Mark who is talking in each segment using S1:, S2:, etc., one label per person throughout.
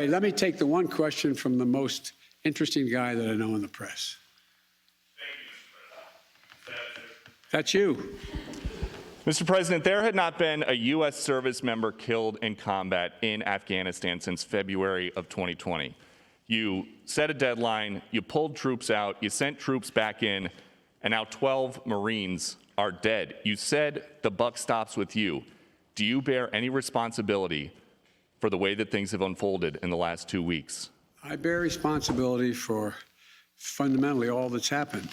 S1: Hey, let me take the one question from the most interesting guy that I know in the press. That's you.
S2: Mr. President, there had not been a U.S. service member killed in combat in Afghanistan since February of 2020. You set a deadline, you pulled troops out, you sent troops back in, and now 12 Marines are dead. You said the buck stops with you. Do you bear any responsibility for the way that things have unfolded in the last 2 weeks?
S1: I bear responsibility for fundamentally all that's happened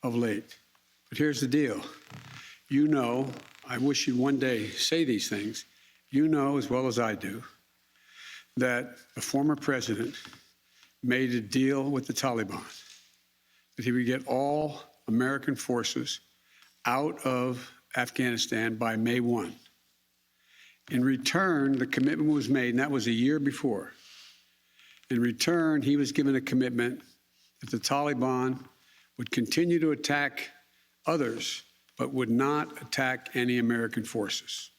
S1: of late. But here's the deal. You know, I wish you'd one day say these things. You know as well as I do that the former president made a deal with the Taliban that he would get all American forces out of Afghanistan by May 1. In return, the commitment was made, and that was a year before. In return, he was given a commitment that the Taliban would continue to attack others, but would not attack any American forces.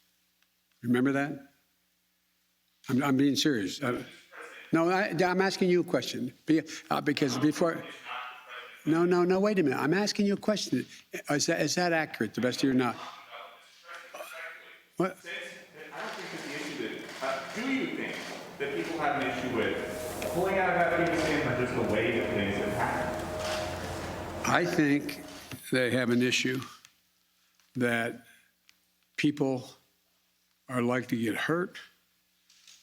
S1: Remember that? I'm being serious. No, I'm asking you a question. Because before... No, wait a minute. I'm asking you a question. Is that accurate, the best of your knowledge? What?
S2: I don't think that the issue that, do you think that people have an issue with pulling out of Afghanistan or just the way that things have happened?
S1: I think they have an issue that people are likely to get hurt.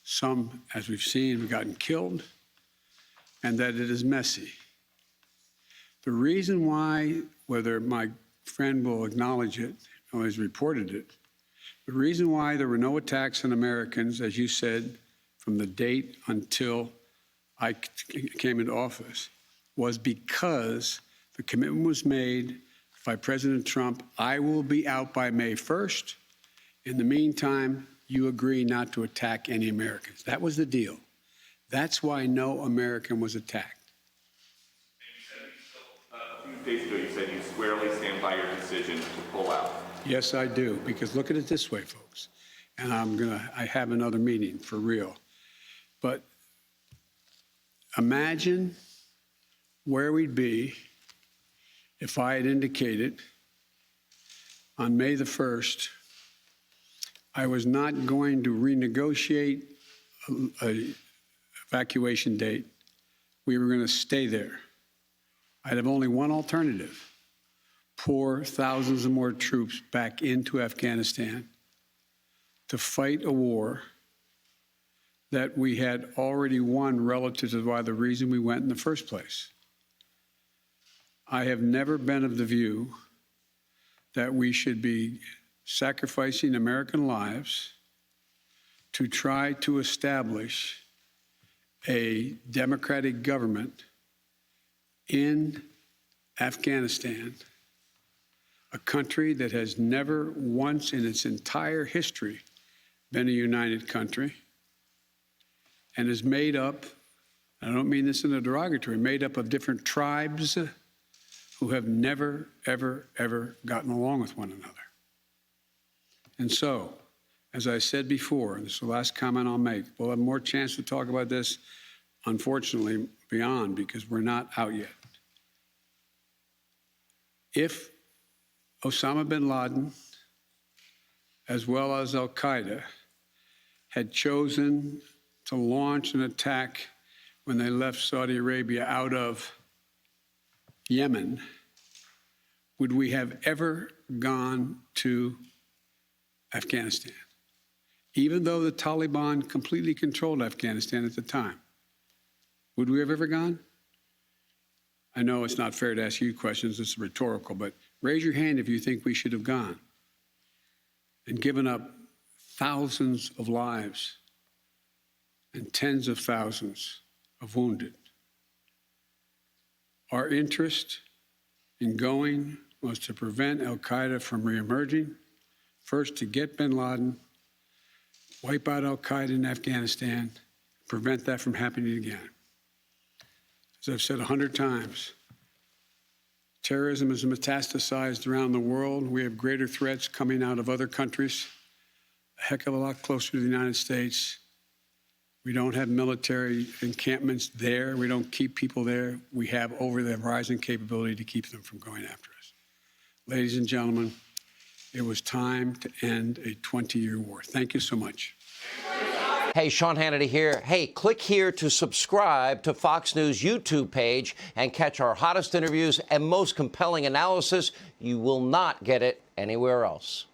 S1: Some, as we've seen, have gotten killed, and that it is messy. The reason why, whether my friend will acknowledge it or has reported it, the reason why there were no attacks on Americans, as you said, from the date until I came into office, was because the commitment was made by President Trump. I will be out by May 1st. In the meantime, you agree not to attack any Americans. That was the deal. That's why no American was attacked.
S2: A few days ago, you said you squarely stand by your decision to pull out.
S1: Yes, I do, because look at it this way, folks, and I have another meeting for real. But imagine where we'd be if I had indicated on May the 1st I was not going to renegotiate an evacuation date. We were going to stay there. I'd have only one alternative: pour thousands of more troops back into Afghanistan to fight a war that we had already won relative to why the reason we went in the first place. I have never been of the view that we should be sacrificing American lives to try to establish a democratic government in Afghanistan, a country that has never once in its entire history been a united country and is made up, I don't mean this in a derogatory, made up of different tribes who have never, ever, ever gotten along with one another. And so, as I said before, and this is the last comment I'll make, we'll have more chance to talk about this, unfortunately, beyond, because we're not out yet. If Osama bin Laden, as well as al-Qaeda, had chosen to launch an attack when they left Saudi Arabia out of Yemen, would we have ever gone to Afghanistan? Even though the Taliban completely controlled Afghanistan at the time, would we have ever gone? I know it's not fair to ask you questions, it's rhetorical, but raise your hand if you think we should have gone and given up thousands of lives and tens of thousands of wounded. Our interest in going was to prevent al-Qaeda from reemerging, first to get bin Laden, wipe out al-Qaeda in Afghanistan, prevent that from happening again. As I've said 100 times, terrorism is metastasized around the world. We have greater threats coming out of other countries, a heck of a lot closer to the United States. We don't have military encampments there. We don't keep people there. We have over-the-horizon capability to keep them from going after us. Ladies and gentlemen, it was time to end a 20-year war. Thank you so much.
S3: Hey, Sean Hannity here. Hey, click here to subscribe to Fox News YouTube page and catch our hottest interviews and most compelling analysis. You will not get it anywhere else.